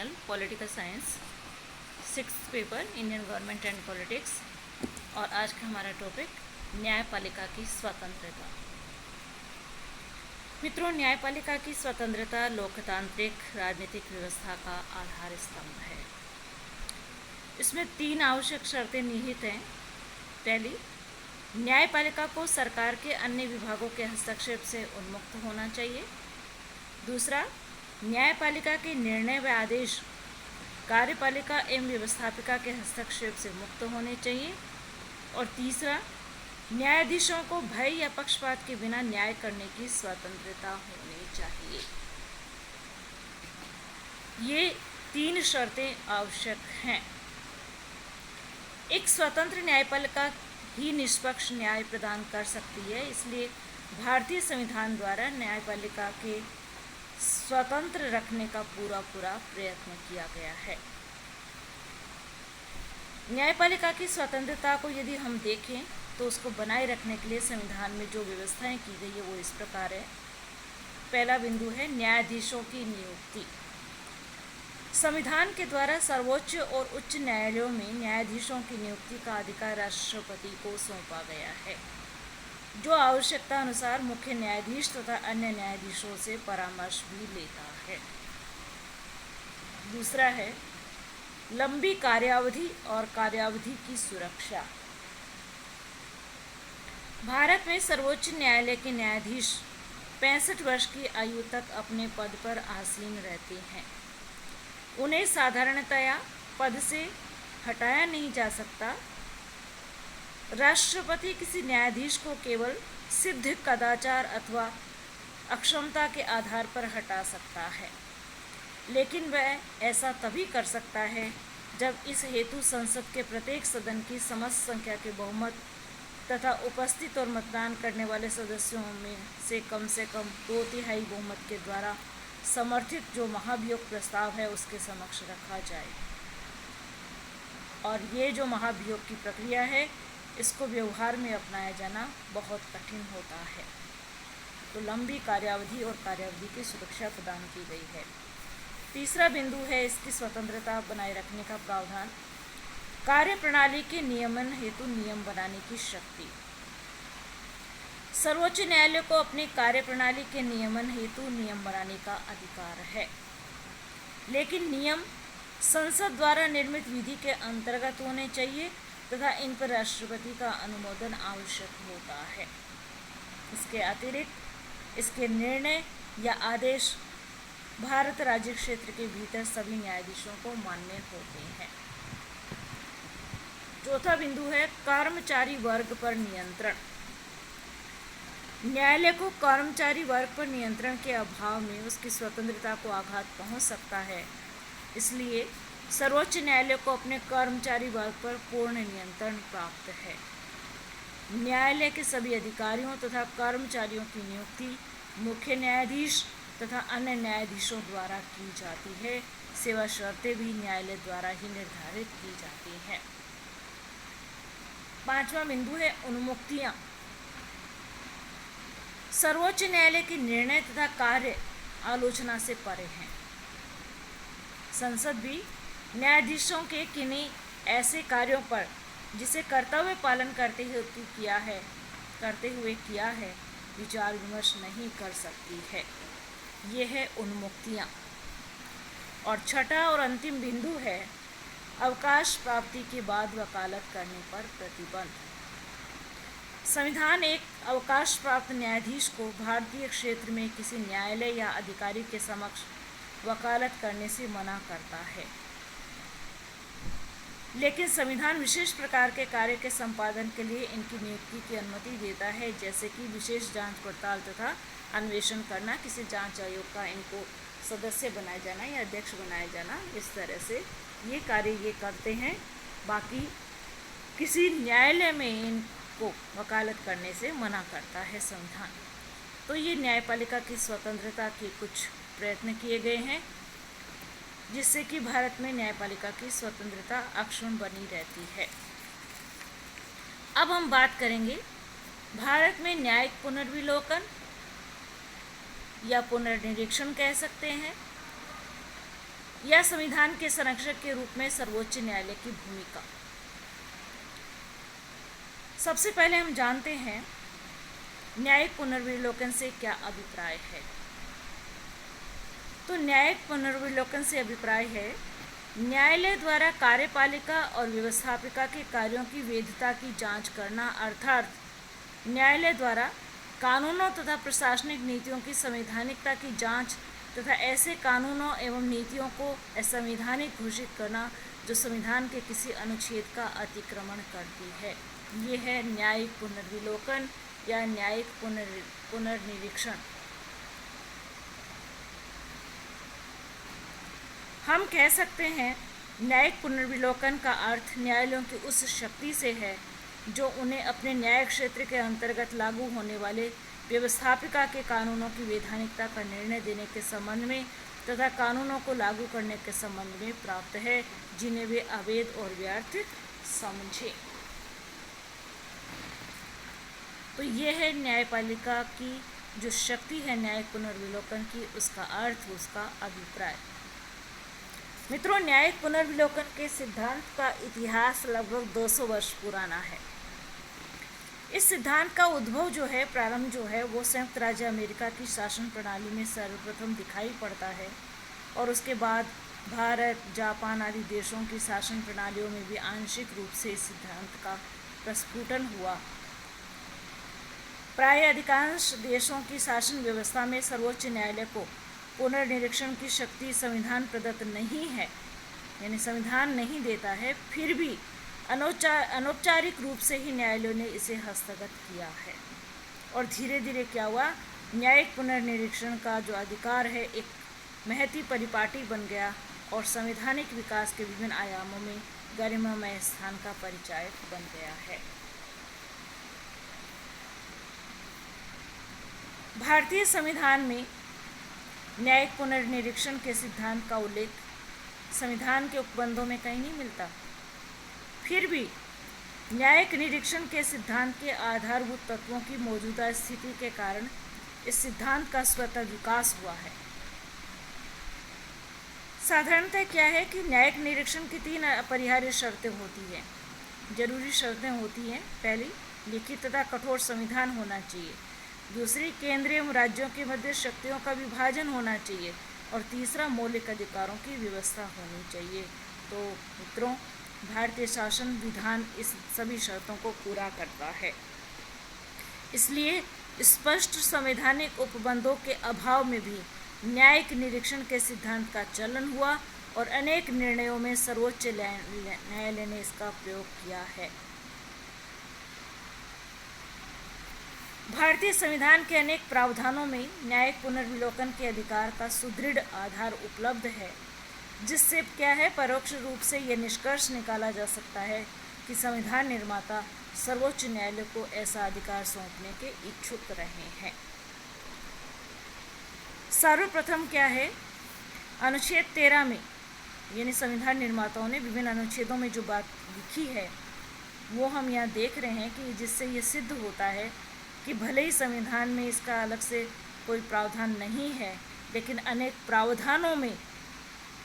Channel political science 6th paper Indian government and politics. और आज का हमारा टॉपिक न्यायपालिका की स्वतंत्रता। मित्रों, न्यायपालिका की स्वतंत्रता लोकतांत्रिक राजनीतिक व्यवस्था का आधार स्तंभ है। इसमें 3 आवश्यक शर्तें निहित हैं। पहली, न्यायपालिका को सरकार के अन्य विभागों के हस्तक्षेप से उन्मुक्त होना चाहिए। दूसरा, न्यायपालिका के निर्णय व आदेश कार्यपालिका एवं व्यवस्थापिका के हस्तक्षेप से मुक्त होने चाहिए। और तीसरा, न्यायाधीशों को भय या पक्षपात के बिना न्याय करने की स्वतंत्रता होनी चाहिए। ये 3 शर्तें आवश्यक हैं। एक स्वतंत्र न्यायपालिका ही निष्पक्ष न्याय प्रदान कर सकती है। इसलिए भारतीय संविधान द्वारा न्यायपालिका के स्वतंत्र रखने का पूरा प्रयत्न किया गया है। न्यायपालिका की स्वतंत्रता को यदि हम देखें तो उसको बनाए रखने के लिए संविधान में जो व्यवस्थाएं की गई है वो इस प्रकार है। पहला बिंदु है न्यायाधीशों की नियुक्ति। संविधान के द्वारा सर्वोच्च और उच्च न्यायालयों में न्यायाधीशों की नियुक्ति का अधिकार राष्ट्रपति को सौंपा गया है, जो आवश्यकता अनुसार मुख्य न्यायाधीश तथा अन्य न्यायाधीशों से परामर्श भी लेता है। दूसरा है लंबी कार्यावधि और कार्यावधि की सुरक्षा। भारत में सर्वोच्च न्यायालय के न्यायाधीश 65 वर्ष की आयु तक अपने पद पर आसीन रहते हैं। उन्हें साधारणतया पद से हटाया नहीं जा सकता। राष्ट्रपति किसी न्यायाधीश को केवल सिद्ध कदाचार अथवा अक्षमता के आधार पर हटा सकता है, लेकिन वह ऐसा तभी कर सकता है जब इस हेतु संसद के प्रत्येक सदन की समस्त संख्या के बहुमत तथा उपस्थित और मतदान करने वाले सदस्यों में से कम 2/3 बहुमत के द्वारा समर्थित जो महाभियोग प्रस्ताव है उसके समक्ष रखा जाए। और ये जो महाभियोग की प्रक्रिया है इसको व्यवहार में अपनाया जाना बहुत कठिन होता है। तो लंबी कार्यावधि और कार्यावधि की सुरक्षा प्रदान की गई है। तीसरा बिंदु है इसकी स्वतंत्रता बनाए रखने का प्रावधान। कार्यप्रणाली के नियमन हेतु नियम बनाने की शक्ति। सर्वोच्च न्यायालय को अपनी कार्यप्रणाली के नियमन हेतु नियम बनाने का अधिकार है, लेकिन नियम संसद द्वारा निर्मित विधि के अंतर्गत होने चाहिए तथा इन पर राष्ट्रपति का अनुमोदन आवश्यक होता है। इसके अतिरिक्त इसके निर्णय या आदेश भारत राज्य क्षेत्र के भीतर सभी न्यायाधीशों को मान्य होते हैं। चौथा बिंदु है कर्मचारी वर्ग पर नियंत्रण। न्यायालय को कर्मचारी वर्ग पर नियंत्रण के अभाव में उसकी स्वतंत्रता को आघात पहुंच सकता है। इसलिए सर्वोच्च न्यायालय को अपने कर्मचारी वर्ग पर पूर्ण नियंत्रण प्राप्त है। न्यायालय के सभी अधिकारियों तथा कर्मचारियों की नियुक्ति मुख्य न्यायाधीश तथा अन्य न्यायाधीशों द्वारा की जाती है। सेवा शर्तें भी न्यायालय द्वारा ही निर्धारित की जाती हैं। 5वां बिंदु है उन्मुक्तियां। सर्वोच्च न्यायालय के निर्णय तथा कार्य आलोचना से परे हैं। संसद भी न्यायाधीशों के किन्हीं ऐसे कार्यों पर जिसे कर्तव्य पालन करते हुए किया है विचार विमर्श नहीं कर सकती है। ये है उन्मुक्तियां। और छठा और अंतिम बिंदु है अवकाश प्राप्ति के बाद वकालत करने पर प्रतिबंध। संविधान एक अवकाश प्राप्त न्यायाधीश को भारतीय क्षेत्र में किसी न्यायालय या अधिकारी के समक्ष वकालत करने से मना करता है, लेकिन संविधान विशेष प्रकार के कार्य के संपादन के लिए इनकी नियुक्ति की अनुमति देता है, जैसे कि विशेष जांच पड़ताल तथा अन्वेषण करना, किसी जांच आयोग का इनको सदस्य बनाया जाना या अध्यक्ष बनाया जाना। इस तरह से ये कार्य ये करते हैं। बाकी किसी न्यायालय में इनको वकालत करने से मना करता है संविधान। तो ये न्यायपालिका की स्वतंत्रता के कुछ प्रयत्न किए गए हैं, जिससे कि भारत में न्यायपालिका की स्वतंत्रता अक्षुण्ण बनी रहती है। अब हम बात करेंगे भारत में न्यायिक पुनर्विलोकन या पुनर्निरीक्षण कह सकते हैं या संविधान के संरक्षक के रूप में सर्वोच्च न्यायालय की भूमिका। सबसे पहले हम जानते हैं न्यायिक पुनर्विलोकन से क्या अभिप्राय है। तो न्यायिक पुनर्विलोकन से अभिप्राय है न्यायालय द्वारा कार्यपालिका और व्यवस्थापिका के कार्यों की वैधता की जांच करना, अर्थात न्यायालय द्वारा कानूनों तथा प्रशासनिक नीतियों की संवैधानिकता की जांच तथा ऐसे कानूनों एवं नीतियों को असंवैधानिक घोषित करना जो संविधान के किसी अनुच्छेद का अतिक्रमण करती है। ये है न्यायिक पुनर्विलोकन या न्यायिक पुनर्निरीक्षण। हम कह सकते हैं न्यायिक पुनर्विलोकन का अर्थ न्यायालयों की उस शक्ति से है जो उन्हें अपने न्याय क्षेत्र के अंतर्गत लागू होने वाले व्यवस्थापिका के कानूनों की वैधानिकता का निर्णय देने के संबंध में तथा कानूनों को लागू करने के संबंध में प्राप्त है जिन्हें वे अवैध और व्यर्थ समझे। तो ये है न्यायपालिका की जो शक्ति है न्यायिक पुनर्विलोकन की, उसका अर्थ, उसका अभिप्राय। मित्रों, न्यायिक पुनर्विलोकन के सिद्धांत का इतिहास लगभग 200 वर्ष पुराना है। इस सिद्धांत का उद्भव जो है, प्रारंभ जो है, वो संयुक्त राज्य अमेरिका की शासन प्रणाली में सर्वप्रथम दिखाई पड़ता है और उसके बाद भारत, जापान आदि देशों की शासन प्रणालियों में भी आंशिक रूप से इस सिद्धांत का प्रस्फुटन हुआ। प्राय अधिकांश देशों की शासन व्यवस्था में सर्वोच्च न्यायालय को पुनर्निरीक्षण की शक्ति संविधान प्रदत्त नहीं है, यानी संविधान नहीं देता है, फिर भी अनौपचारिक रूप से ही न्यायालयों ने इसे हस्तगत किया है। और धीरे धीरे क्या हुआ, न्यायिक पुनर्निरीक्षण का जो अधिकार है एक महती परिपाटी बन गया और संवैधानिक विकास के विभिन्न आयामों में गरिमामय स्थान का परिचायक बन गया है। भारतीय संविधान में न्यायिक पुनर्निरीक्षण के सिद्धांत का उल्लेख संविधान के उपबंधों में कहीं नहीं मिलता। फिर भी न्यायिक निरीक्षण के सिद्धांत के आधारभूत तत्वों की मौजूदा स्थिति के कारण इस सिद्धांत का स्वतः विकास हुआ है। साधारणतः क्या है कि न्यायिक निरीक्षण की 3 अपरिहार्य शर्तें होती हैं, जरूरी शर्तें होती हैं। पहली, लिखित तथा कठोर संविधान होना चाहिए। दूसरी, केंद्रीय एवं राज्यों के मध्य शक्तियों का विभाजन होना चाहिए। और तीसरा, मौलिक अधिकारों की व्यवस्था होनी चाहिए। तो मित्रों, भारतीय शासन विधान इस सभी शर्तों को पूरा करता है। इसलिए स्पष्ट संवैधानिक उपबंधों के अभाव में भी न्यायिक निरीक्षण के सिद्धांत का चलन हुआ और अनेक निर्णयों में सर्वोच्च न्यायालय ने इसका प्रयोग किया है। भारतीय संविधान के अनेक प्रावधानों में न्यायिक पुनर्विलोकन के अधिकार का सुदृढ़ आधार उपलब्ध है, जिससे क्या है, परोक्ष रूप से यह निष्कर्ष निकाला जा सकता है कि संविधान निर्माता सर्वोच्च न्यायालय को ऐसा अधिकार सौंपने के इच्छुक रहे हैं। सर्वप्रथम क्या है, अनुच्छेद 13 में, यानी संविधान निर्माताओं ने विभिन्न अनुच्छेदों में जो बात लिखी है वो हम यहाँ देख रहे हैं कि जिससे ये सिद्ध होता है कि भले ही संविधान में इसका अलग से कोई प्रावधान नहीं है, लेकिन अनेक प्रावधानों में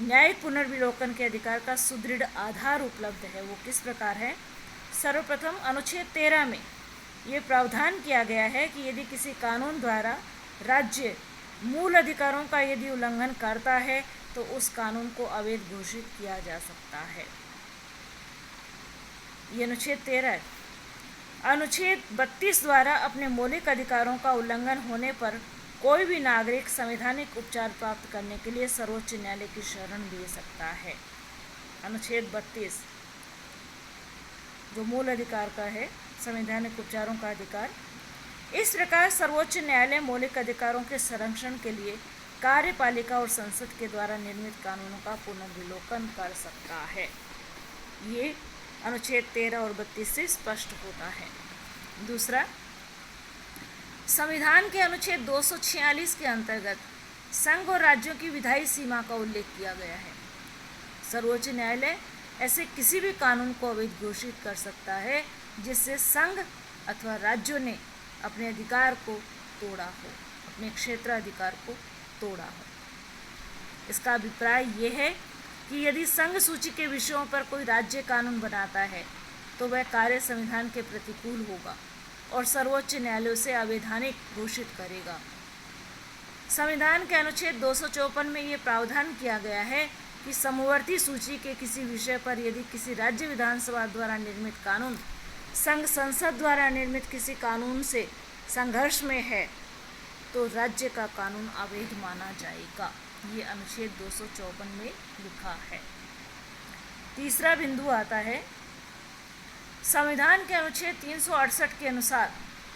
न्यायिक पुनर्विलोकन के अधिकार का सुदृढ़ आधार उपलब्ध है। वो किस प्रकार है? सर्वप्रथम अनुच्छेद 13 में ये प्रावधान किया गया है कि यदि किसी कानून द्वारा राज्य मूल अधिकारों का यदि उल्लंघन करता है तो उस कानून को अवैध घोषित किया जा सकता है। ये अनुच्छेद 13 है। अनुच्छेद 32 द्वारा अपने मौलिक अधिकारों का उल्लंघन होने पर कोई भी नागरिक संवैधानिक उपचार प्राप्त करने के लिए सर्वोच्च न्यायालय की शरण ले सकता है। अनुच्छेद 32 जो मूल अधिकार का है, संवैधानिक उपचारों का अधिकार। इस प्रकार सर्वोच्च न्यायालय मौलिक अधिकारों के संरक्षण के लिए कार्यपालिका और संसद के द्वारा निर्मित कानूनों का पुनर्विलोकन कर सकता है। ये अनुच्छेद 13 और 32 से स्पष्ट होता है। दूसरा, संविधान के अनुच्छेद 246 के अंतर्गत संघ और राज्यों की विधायी सीमा का उल्लेख किया गया है। सर्वोच्च न्यायालय ऐसे किसी भी कानून को अवैध घोषित कर सकता है जिससे संघ अथवा राज्यों ने अपने अधिकार को तोड़ा हो, अपने क्षेत्राधिकार को तोड़ा हो। इसका अभिप्राय ये है कि यदि संघ सूची के विषयों पर कोई राज्य कानून बनाता है तो वह कार्य संविधान के प्रतिकूल होगा और सर्वोच्च न्यायालय उसे अवैधानिक घोषित करेगा। संविधान के अनुच्छेद 254 में ये प्रावधान किया गया है कि समवर्ती सूची के किसी विषय पर यदि किसी राज्य विधानसभा द्वारा निर्मित कानून संघ संसद द्वारा निर्मित किसी कानून से संघर्ष में है तो राज्य का कानून अवैध माना जाएगा। ये अनुच्छेद 254 में लिखा है। तीसरा बिंदु आता है, संविधान के अनुच्छेद 368 के अनुसार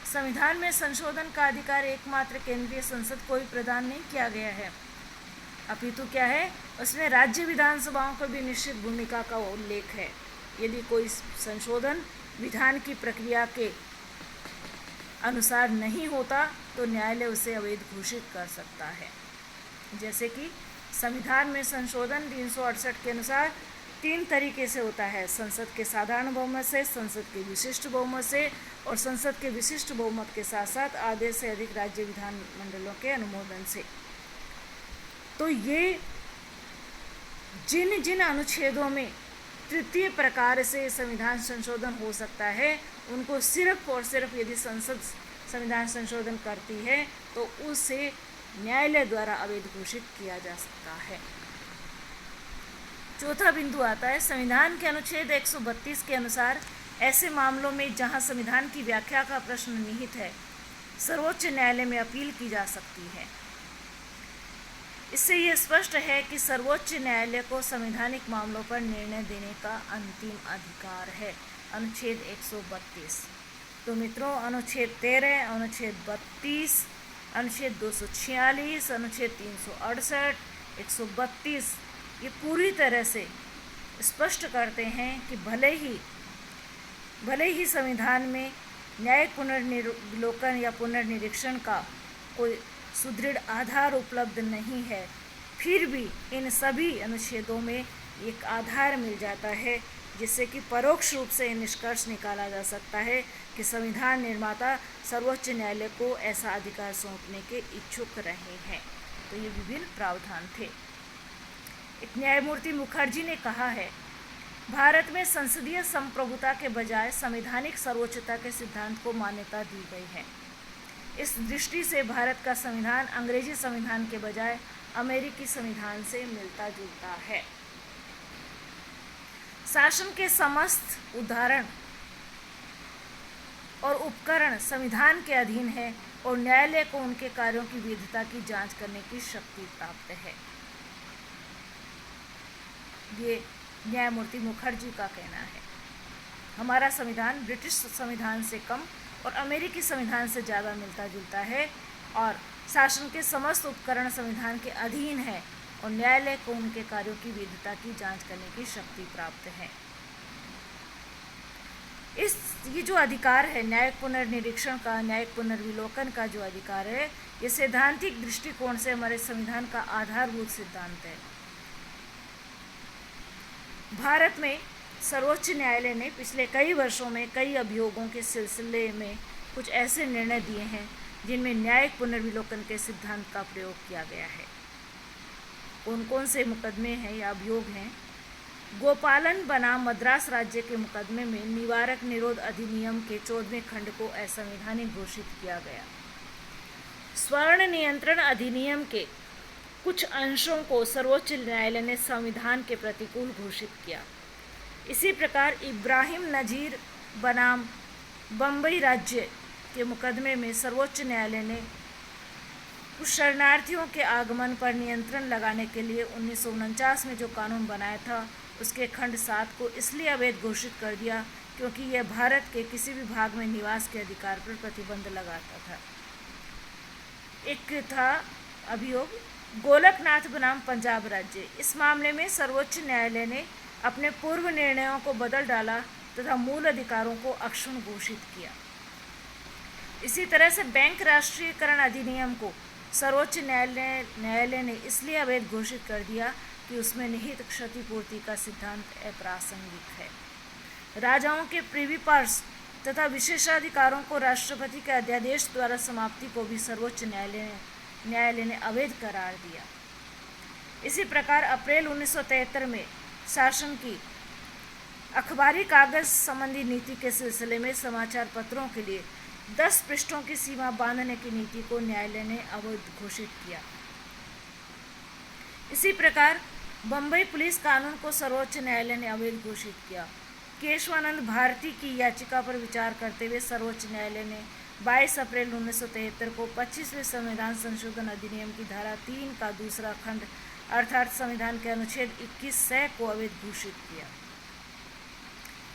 संविधान में संशोधन का अधिकार एकमात्र केंद्रीय संसद को ही प्रदान नहीं किया गया है, अपितु क्या है, उसमें राज्य विधानसभाओं को भी निश्चित भूमिका का उल्लेख है। यदि कोई संशोधन विधान की प्रक्रिया के अनुसार नहीं होता तो न्यायालय उसे अवैध घोषित कर सकता है। जैसे कि संविधान में संशोधन 368 के अनुसार 3 तरीके से होता है, संसद के साधारण बहुमत से, संसद के विशिष्ट बहुमत से और संसद के विशिष्ट बहुमत के साथ साथ आधे से अधिक राज्य विधानमंडलों के अनुमोदन से। तो ये जिन जिन अनुच्छेदों में तृतीय प्रकार से संविधान संशोधन हो सकता है उनको सिर्फ और सिर्फ यदि संसद संविधान संशोधन करती है तो उसे न्यायालय द्वारा अवैध घोषित किया जा सकता है। चौथा बिंदु आता है, संविधान के अनुच्छेद 132 के अनुसार ऐसे मामलों में जहां संविधान की व्याख्या का प्रश्न निहित है सर्वोच्च न्यायालय में अपील की जा सकती है। इससे यह स्पष्ट है कि सर्वोच्च न्यायालय को संवैधानिक मामलों पर निर्णय देने का अंतिम अधिकार है। अनुच्छेद 132। तो मित्रों, अनुच्छेद 13, अनुच्छेद 32, अनुच्छेद 246, अनुच्छेद 368, 132 ये पूरी तरह से स्पष्ट करते हैं कि भले ही संविधान में न्यायिक पुनर्विलोकन या पुनर्निरीक्षण का कोई सुदृढ़ आधार उपलब्ध नहीं है, फिर भी इन सभी अनुच्छेदों में एक आधार मिल जाता है जिससे कि परोक्ष रूप से निष्कर्ष निकाला जा सकता है कि संविधान निर्माता सर्वोच्च न्यायालय को ऐसा अधिकार सौंपने के इच्छुक रहे हैं। तो ये विभिन्न प्रावधान थे। एक न्यायमूर्ति मुखर्जी ने कहा है, भारत में संसदीय संप्रभुता के बजाय संवैधानिक सर्वोच्चता के सिद्धांत को मान्यता दी गई है। इस दृष्टि से भारत का संविधान अंग्रेजी संविधान के बजाय अमेरिकी संविधान से मिलता जुलता है। शासन के समस्त उदाहरण और उपकरण संविधान के अधीन है और न्यायालय को उनके कार्यों की वैधता की जांच करने की शक्ति प्राप्त है। ये न्यायमूर्ति मुखर्जी का कहना है। हमारा संविधान ब्रिटिश संविधान से कम और अमेरिकी संविधान से ज़्यादा मिलता जुलता है और शासन के समस्त उपकरण संविधान के अधीन है और न्यायालय को उनके कार्यों की वैधता की जांच करने की शक्ति प्राप्त है। ये जो अधिकार है न्यायिक पुनर्निरीक्षण का, न्यायिक पुनर्विलोकन का जो अधिकार है, ये सैद्धांतिक दृष्टिकोण से हमारे संविधान का आधारभूत सिद्धांत है। भारत में सर्वोच्च न्यायालय ने पिछले कई वर्षों में कई अभियोगों के सिलसिले में कुछ ऐसे निर्णय दिए हैं जिनमें न्यायिक पुनर्विलोकन के सिद्धांत का प्रयोग किया गया है। कौन कौन से मुकदमे हैं या अभियोग हैं? गोपालन बनाम मद्रास राज्य के मुकदमे में निवारक निरोध अधिनियम के 14वें खंड को असंवैधानिक घोषित किया गया। स्वर्ण नियंत्रण अधिनियम के कुछ अंशों को सर्वोच्च न्यायालय ने संविधान के प्रतिकूल घोषित किया। इसी प्रकार इब्राहिम नजीर बनाम बम्बई राज्य के मुकदमे में सर्वोच्च न्यायालय ने कुछ शरणार्थियों के आगमन पर नियंत्रण लगाने के लिए 1949 में जो कानून बनाया था उसके खंड 7 को इसलिए अवैध घोषित कर दिया क्योंकि यह भारत के किसी भी भाग में निवास के अधिकार पर प्रतिबंध लगाता था। एक था अभियोग गोलकनाथ बनाम पंजाब राज्य। इस मामले में सर्वोच्च न्यायालय ने अपने पूर्व निर्णयों को बदल डाला तथा मूल अधिकारों को अक्षुण्ण घोषित किया। इसी तरह से बैंक राष्ट्रीयकरण अधिनियम को सर्वोच्च न्यायालय ने इसलिए अवैध घोषित कर दिया कि उसमें निहित क्षतिपूर्ति का सिद्धांत अप्रासंगिक है। राजाओं के प्रिवी पर्स तथा विशेषाधिकारों को राष्ट्रपति के अध्यादेश द्वारा समाप्ति को भी सर्वोच्च न्यायालय ने अवैध करार दिया। इसी प्रकार अप्रैल 1973 में शासन की अखबारी कागज संबंधी नीति के सिलसिले में समाचार पत्रों के लिए 10 पृष्ठों की सीमा बांधने की नीति को न्यायालय ने अवैध घोषित किया। इसी प्रकार बम्बई पुलिस कानून को सर्वोच्च न्यायालय ने अवैध घोषित किया। केशवानंद भारती की याचिका पर विचार करते हुए सर्वोच्च न्यायालय ने 22 अप्रैल 1973 को 25वें संविधान संशोधन अधिनियम की धारा 3 का दूसरा खंड अर्थात संविधान के अनुच्छेद 21 को अवैध घोषित किया।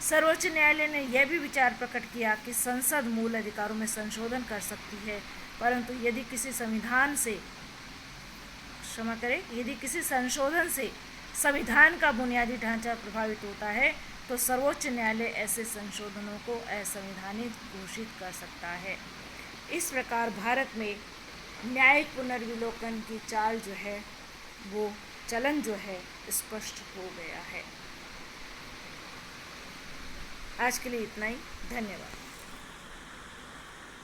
सर्वोच्च न्यायालय ने यह भी विचार प्रकट किया कि संसद मूल अधिकारों में संशोधन कर सकती है, परंतु यदि किसी संशोधन से संविधान का बुनियादी ढांचा प्रभावित होता है तो सर्वोच्च न्यायालय ऐसे संशोधनों को असंवैधानिक घोषित कर सकता है। इस प्रकार भारत में न्यायिक पुनर्विलोकन की चाल जो है वो चलन जो है स्पष्ट हो गया है। आज के लिए इतना ही। धन्यवाद।